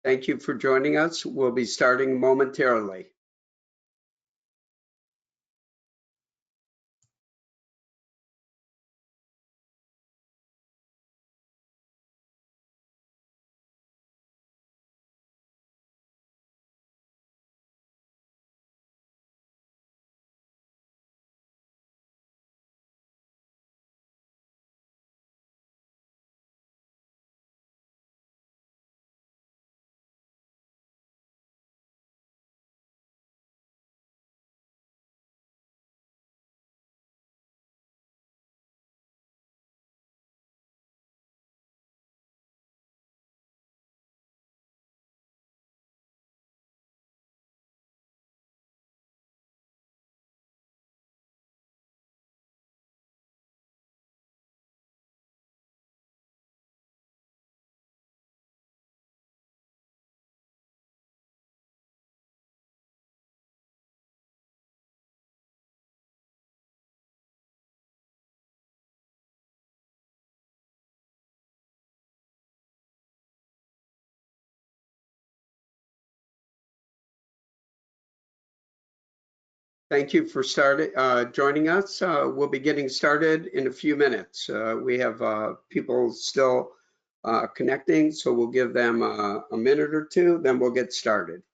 Thank you for joining us. We'll be starting momentarily. Thank you for joining us. We'll be getting started in a few minutes. We have people still connecting, so we'll give them a minute or two, then we'll get started.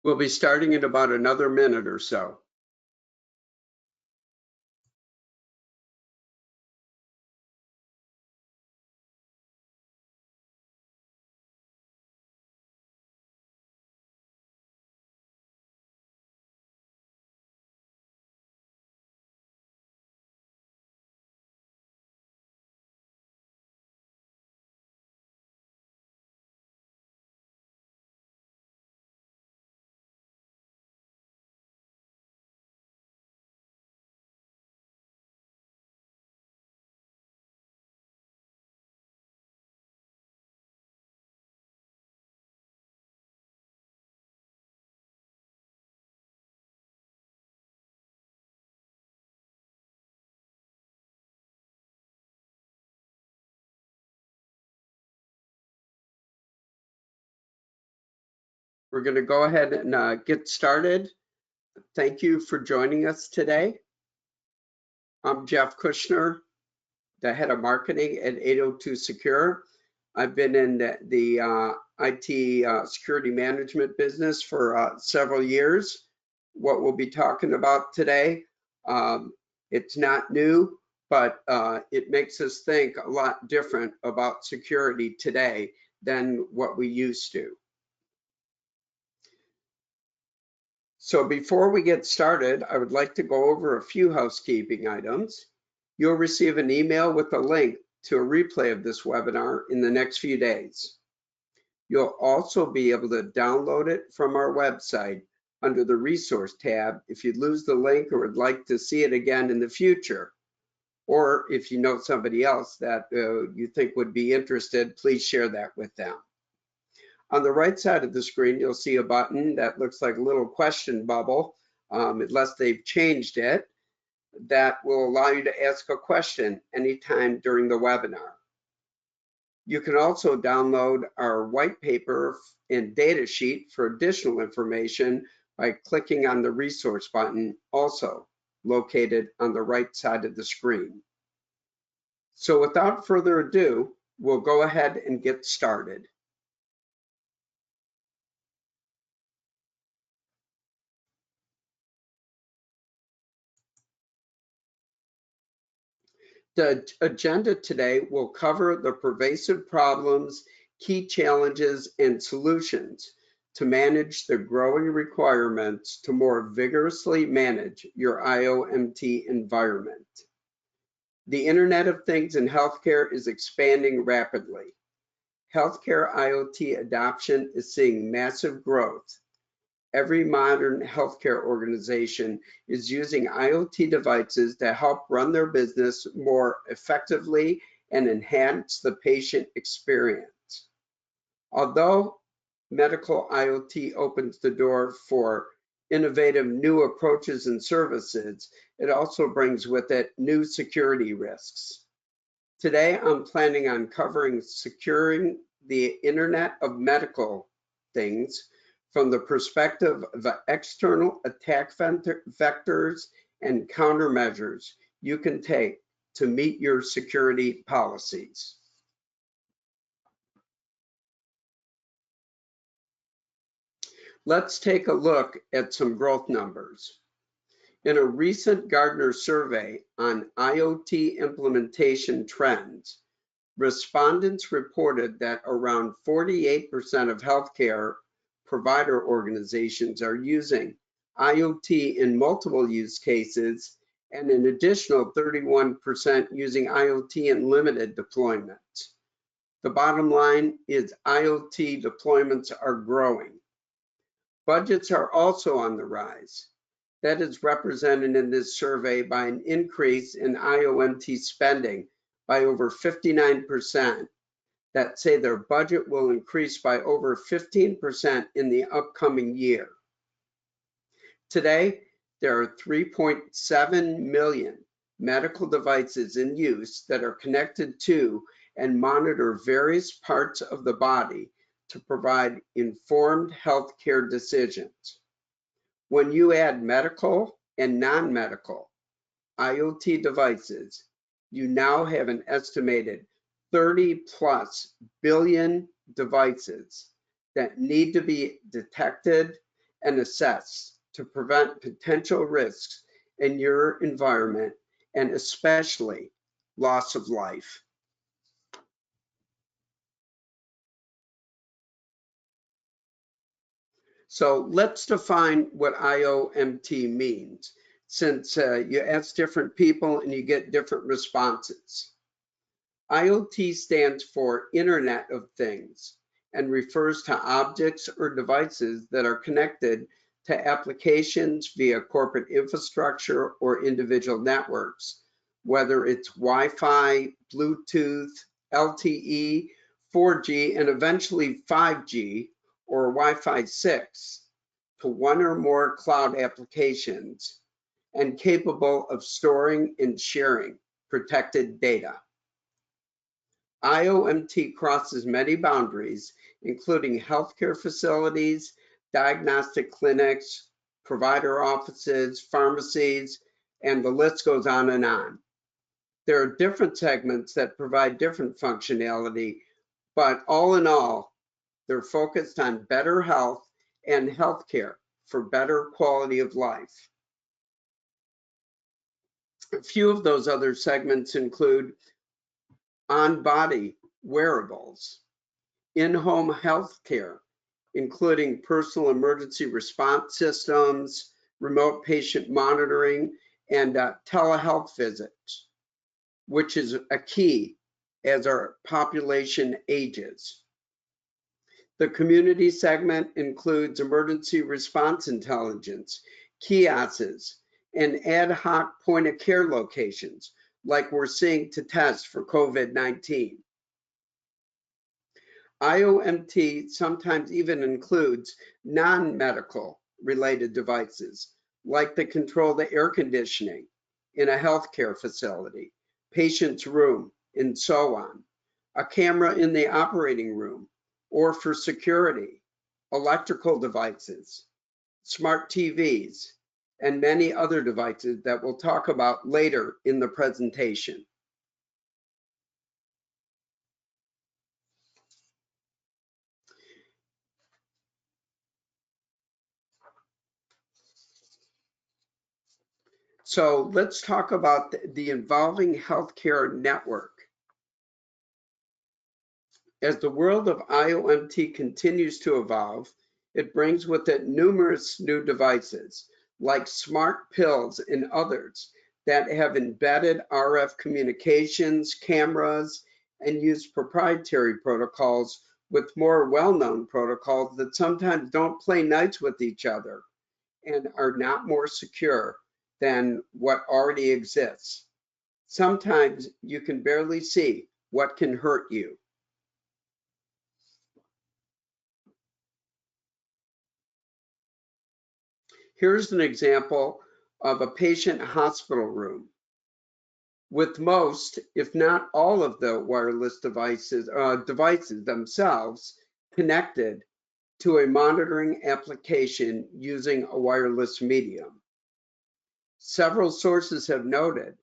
We'll be starting in about another minute or so. We're going to go ahead and get started. Thank you for joining us today. I'm Jeff Kushner, the head of marketing at 802 Secure. I've been in the IT security management business for several years. What we'll be talking about today, it's not new, but it makes us think a lot different about security today than what we used to. So before we get started, I would like to go over a few housekeeping items. You'll receive an email with a link to a replay of this webinar in the next few days. You'll also be able to download it from our website under the resource tab if you lose the link or would like to see it again in the future. Or if you know somebody else that you think would be interested, please share that with them. On the right side of the screen, you'll see a button that looks like a little question bubble, unless they've changed it, that will allow you to ask a question anytime during the webinar. You can also download our white paper and data sheet for additional information by clicking on the resource button, also located on the right side of the screen. So without further ado, we'll go ahead and get started. The agenda today will cover the pervasive problems, key challenges, and solutions to manage the growing requirements to more vigorously manage your IoMT environment. The Internet of Things in healthcare is expanding rapidly. Healthcare IoT adoption is seeing massive growth. Every modern healthcare organization is using IoT devices to help run their business more effectively and enhance the patient experience. Although medical IoT opens the door for innovative new approaches and services, it also brings with it new security risks. Today, I'm planning on covering securing the Internet of Medical Things from the perspective of external attack vectors and countermeasures you can take to meet your security policies. Let's take a look at some growth numbers. In a recent Gartner survey on IoT implementation trends, respondents reported that around 48% of healthcare provider organizations are using IoT in multiple use cases, and an additional 31% using IoT in limited deployments. The bottom line is IoT deployments are growing. Budgets are also on the rise. That is represented in this survey by an increase in IoMT spending by over 59%, that say their budget will increase by over 15% in the upcoming year. Today, there are 3.7 million medical devices in use that are connected to and monitor various parts of the body to provide informed healthcare decisions. When you add medical and non-medical IoT devices, you now have an estimated 30+ billion devices that need to be detected and assessed to prevent potential risks in your environment, and especially loss of life. So let's define what IoMT means, since you ask different people and you get different responses. IoT stands for Internet of Things and refers to objects or devices that are connected to applications via corporate infrastructure or individual networks, whether it's Wi-Fi, Bluetooth, LTE, 4G, and eventually 5G or Wi-Fi 6 to one or more cloud applications, and capable of storing and sharing protected data. IoMT crosses many boundaries, including healthcare facilities, diagnostic clinics, provider offices, pharmacies, and the list goes on and on. There are different segments that provide different functionality, but all in all, they're focused on better health and healthcare for better quality of life. A few of those other segments include on-body wearables, in-home healthcare, including personal emergency response systems, remote patient monitoring, and telehealth visits, which is a key as our population ages. The community segment includes emergency response intelligence, kiosks, and ad hoc point-of-care locations, like we're seeing to test for COVID-19. IoMT sometimes even includes non-medical related devices, like the control the air conditioning in a healthcare facility, patient's room, and so on, a camera in the operating room, or for security, electrical devices, smart TVs, and many other devices that we'll talk about later in the presentation. So let's talk about the evolving healthcare network. As the world of IoMT continues to evolve, it brings with it numerous new devices, like smart pills and others that have embedded RF communications, cameras, and use proprietary protocols with more well-known protocols that sometimes don't play nice with each other and are not more secure than what already exists. Sometimes you can barely see what can hurt you. Here's an example of a patient hospital room. With most, if not all of the wireless devices themselves connected to a monitoring application using a wireless medium. Several sources have noted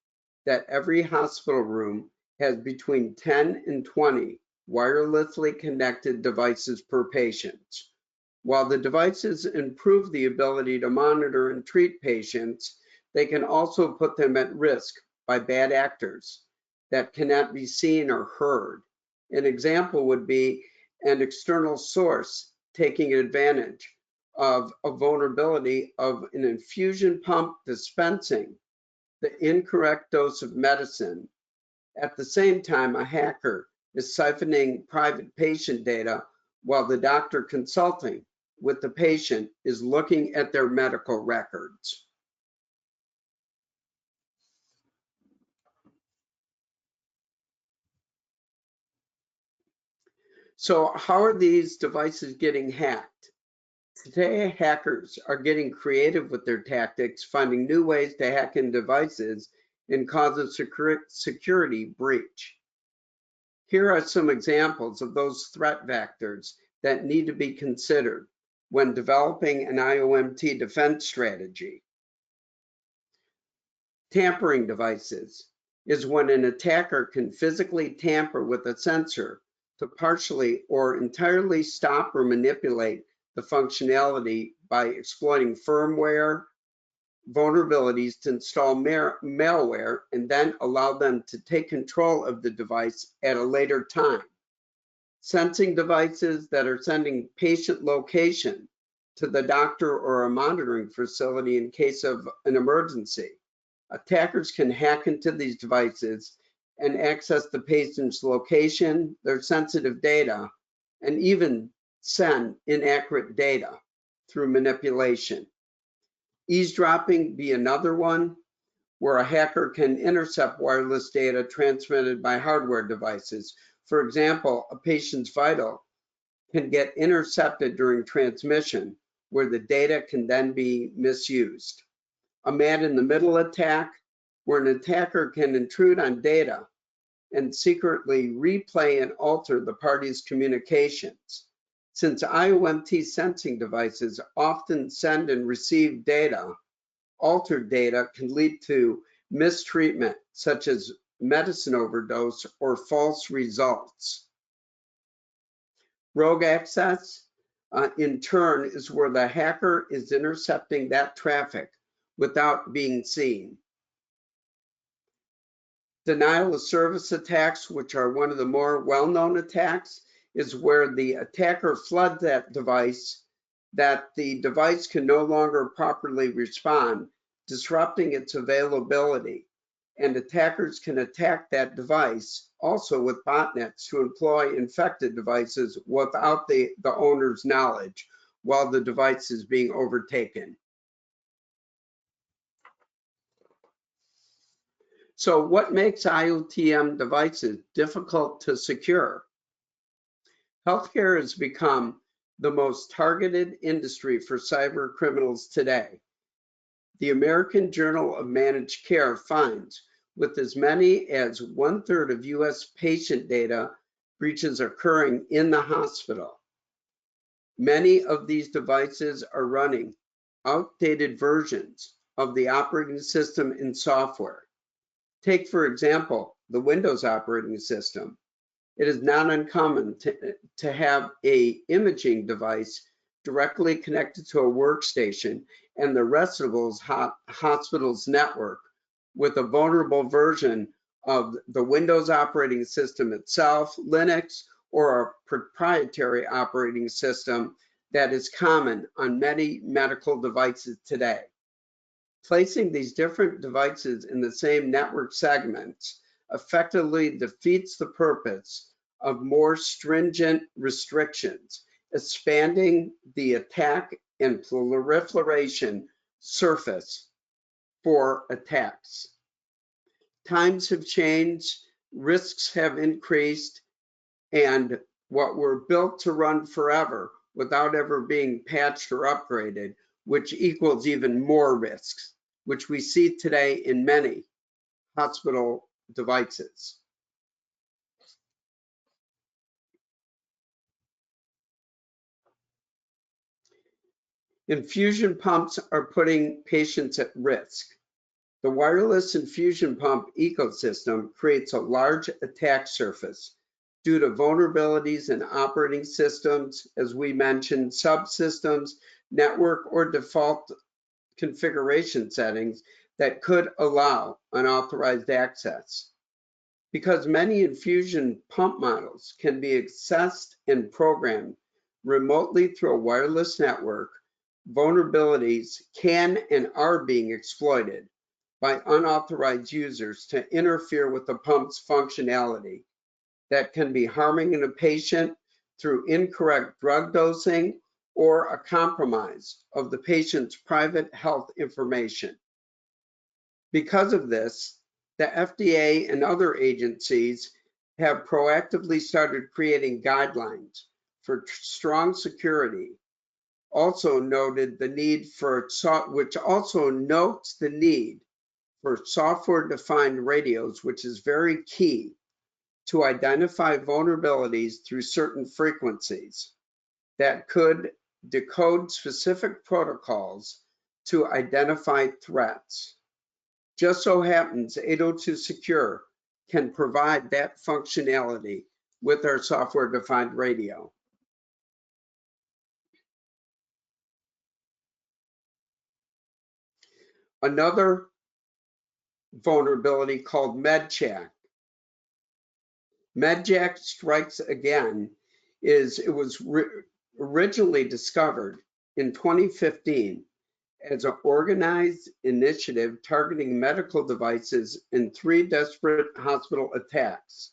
that every hospital room has between 10 and 20 wirelessly connected devices per patient. While the devices improve the ability to monitor and treat patients, they can also put them at risk by bad actors that cannot be seen or heard. An example would be an external source taking advantage of a vulnerability of an infusion pump dispensing the incorrect dose of medicine. At the same time, a hacker is siphoning private patient data while the doctor consulting with the patient is looking at their medical records. So how are these devices getting hacked? Today, hackers are getting creative with their tactics, finding new ways to hack in devices and cause a security breach. Here are some examples of those threat vectors that need to be considered when developing an IoMT defense strategy. Tampering devices is when an attacker can physically tamper with a sensor to partially or entirely stop or manipulate the functionality by exploiting firmware vulnerabilities to install malware and then allow them to take control of the device at a later time. Sensing devices that are sending patient location to the doctor or a monitoring facility in case of an emergency. Attackers can hack into these devices and access the patient's location, their sensitive data, and even send inaccurate data through manipulation. Eavesdropping be another one, where a hacker can intercept wireless data transmitted by hardware devices. For example, a patient's vital can get intercepted during transmission, where the data can then be misused. A man-in-the-middle attack, where an attacker can intrude on data and secretly replay and alter the parties' communications. Since IoMT sensing devices often send and receive data, altered data can lead to mistreatment, such as medicine overdose or false results. Rogue access, in turn, is where the hacker is intercepting that traffic without being seen. Denial of service attacks, which are one of the more well-known attacks, is where the attacker floods that device that the device can no longer properly respond, disrupting its availability. And attackers can attack that device also with botnets to employ infected devices without the owner's knowledge while the device is being overtaken. So what makes IoTM devices difficult to secure? Healthcare has become the most targeted industry for cyber criminals today. The American Journal of Managed Care finds with as many as 1/3 of US patient data breaches occurring in the hospital. Many of these devices are running outdated versions of the operating system and software. Take, for example, the Windows operating system. It is not uncommon to have an imaging device directly connected to a workstation and the rest of those hospitals' network with a vulnerable version of the Windows operating system itself, Linux, or a proprietary operating system that is common on many medical devices today. Placing these different devices in the same network segments effectively defeats the purpose of more stringent restrictions, expanding the attack and proliferation surface for attacks. Times have changed, risks have increased, and what were built to run forever without ever being patched or upgraded, which equals even more risks, which we see today in many hospital devices. Infusion pumps are putting patients at risk. The wireless infusion pump ecosystem creates a large attack surface due to vulnerabilities in operating systems, as we mentioned, subsystems, network, or default configuration settings that could allow unauthorized access. Because many infusion pump models can be accessed and programmed remotely through a wireless network, vulnerabilities can and are being exploited by unauthorized users to interfere with the pump's functionality that can be harming a patient through incorrect drug dosing or a compromise of the patient's private health information. Because of this, the FDA and other agencies have proactively started creating guidelines for strong security. Also noted the need for, which also notes the need for software-defined radios, which is very key to identify vulnerabilities through certain frequencies that could decode specific protocols to identify threats. Just so happens 802 Secure can provide that functionality with our software-defined radio. Another vulnerability called MedJack. MedJack strikes again it was originally discovered in 2015 as an organized initiative targeting medical devices in 3 desperate hospital attacks.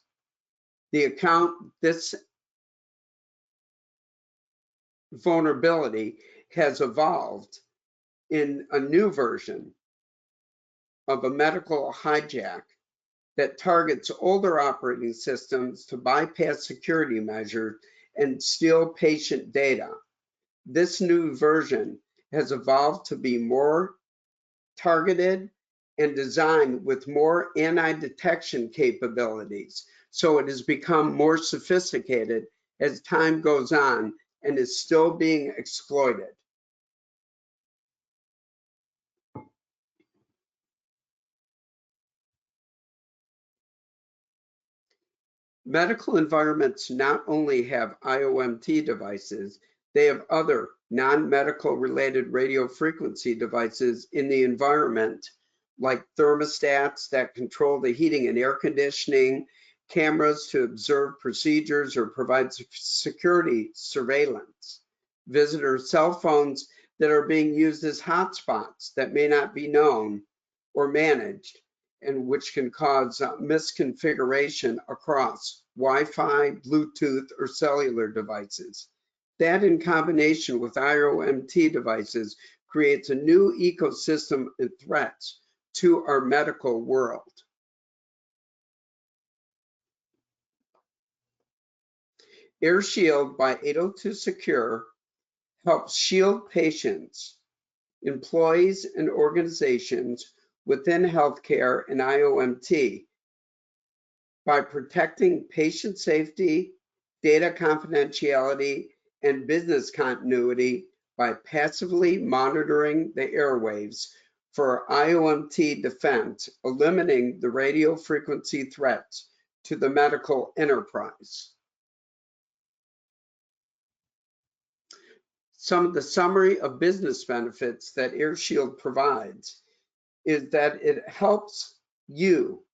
This vulnerability has evolved in a new version of a medical hijack that targets older operating systems to bypass security measures and steal patient data. This new version has evolved to be more targeted and designed with more anti-detection capabilities. So it has become more sophisticated as time goes on and is still being exploited. Medical environments not only have IoMT devices, they have other non-medical related radio frequency devices in the environment, like thermostats that control the heating and air conditioning, cameras to observe procedures or provide security surveillance, visitor cell phones that are being used as hotspots that may not be known or managed, and which can cause misconfiguration across Wi-Fi, Bluetooth, or cellular devices. That in combination with IoMT devices creates a new ecosystem and threats to our medical world. AirShield by 802 Secure helps shield patients, employees, and organizations within healthcare and IoMT by protecting patient safety, data confidentiality, and business continuity by passively monitoring the airwaves for IoMT defense, eliminating the radio frequency threats to the medical enterprise. some of the summary of business benefits that AirShield provides is that it helps you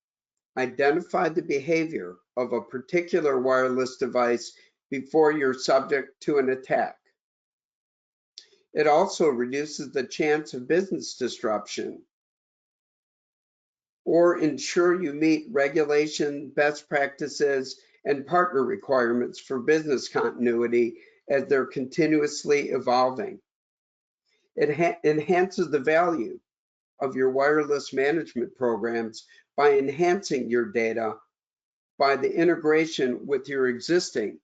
identify the behavior of a particular wireless device before you're subject to an attack. It also reduces the chance of business disruption or ensure you meet regulation, best practices, and partner requirements for business continuity as they're continuously evolving. It enhances the value of your wireless management programs by enhancing your data by the integration with your existing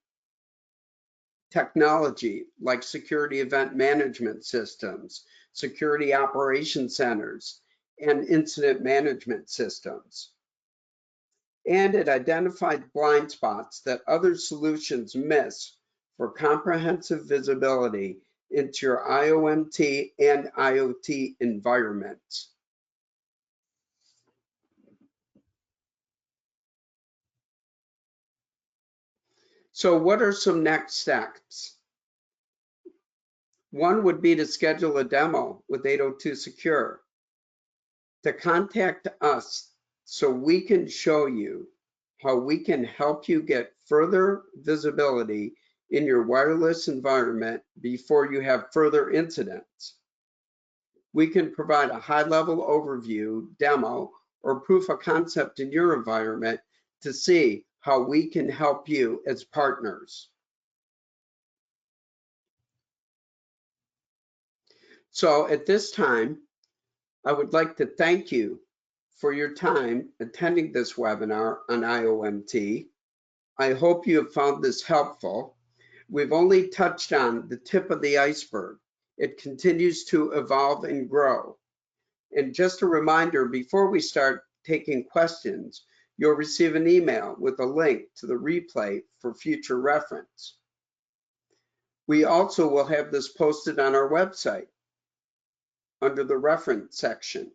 technology like security event management systems, security operation centers, and incident management systems. And it identified blind spots that other solutions miss for comprehensive visibility into your IoMT and IoT environments. So what are some next steps? One would be to schedule a demo with 802 Secure, to contact us so we can show you how we can help you get further visibility in your wireless environment before you have further incidents. We can provide a high-level overview, demo, or proof of concept in your environment to see how we can help you as partners. So at this time, I would like to thank you for your time attending this webinar on IoMT. I hope you have found this helpful. We've only touched on the tip of the iceberg. It continues to evolve and grow. And just a reminder, before we start taking questions, you'll receive an email with a link to the replay for future reference. We also will have this posted on our website under the reference section.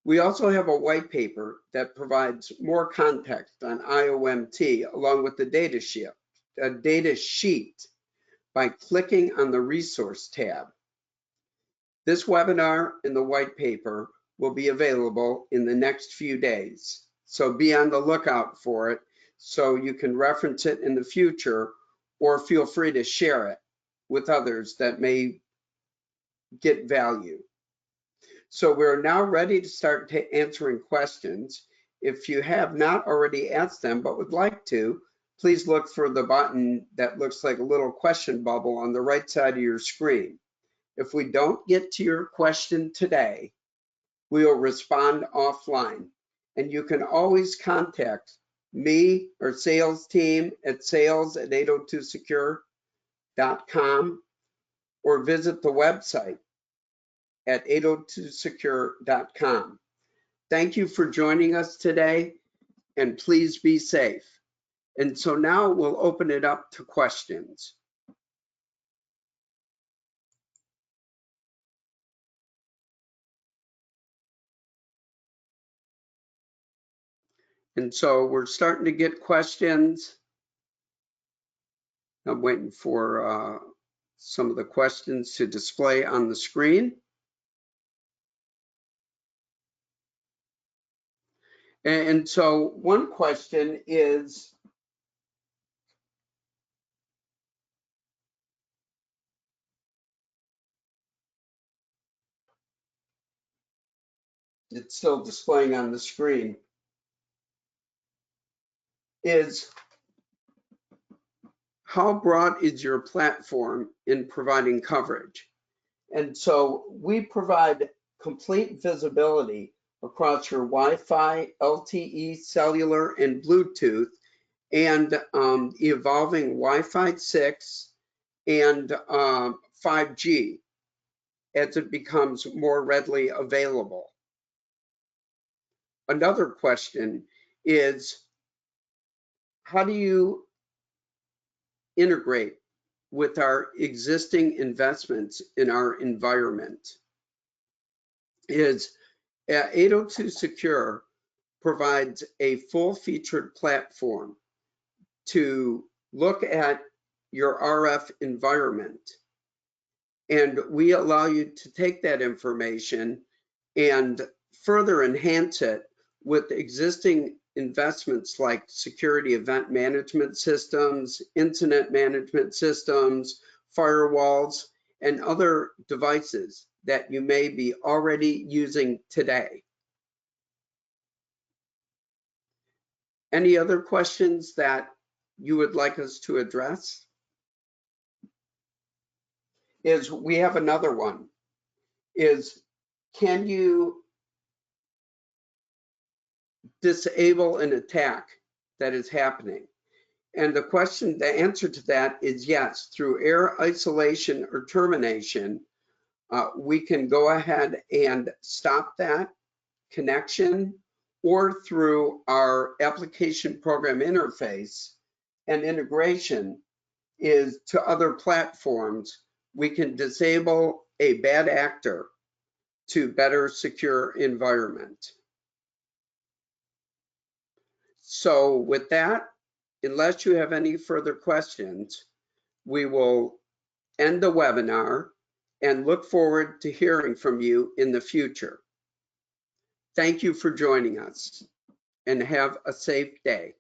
We also have a white paper that provides more context on IoMT along with the data sheet by clicking on the resource tab. This webinar and the white paper will be available in the next few days. So be on the lookout for it so you can reference it in the future, or feel free to share it with others that may get value. So we're now ready to start answering questions. If you have not already asked them but would like to, please look for the button that looks like a little question bubble on the right side of your screen. If we don't get to your question today, we will respond offline. And you can always contact me or sales team at sales@802secure.com or visit the website at 802secure.com. Thank you for joining us today, and please be safe. And so now we'll open it up to questions. And so we're starting to get questions. I'm waiting for some of the questions to display on the screen. And so one question is, it's still displaying on the screen, is how broad is your platform in providing coverage? And so we provide complete visibility across your Wi-Fi, LTE, cellular, and Bluetooth, and evolving Wi-Fi 6 and 5G as it becomes more readily available. Another question is, how do you integrate with our existing investments in our environment? Is 802 Secure provides a full-featured platform to look at your RF environment And we allow you to take that information and further enhance it with existing investments like security event management systems, incident management systems, firewalls, and other devices that you may be already using today. Any other questions that you would like us to address? We have another one, can you disable an attack that is happening? And the answer to that is yes. Through error isolation or termination, we can go ahead and stop that connection, or through our application program interface and integration to other platforms, we can disable a bad actor to better secure environment. So with that, unless you have any further questions, we will end the webinar and look forward to hearing from you in the future. Thank you for joining us, and have a safe day.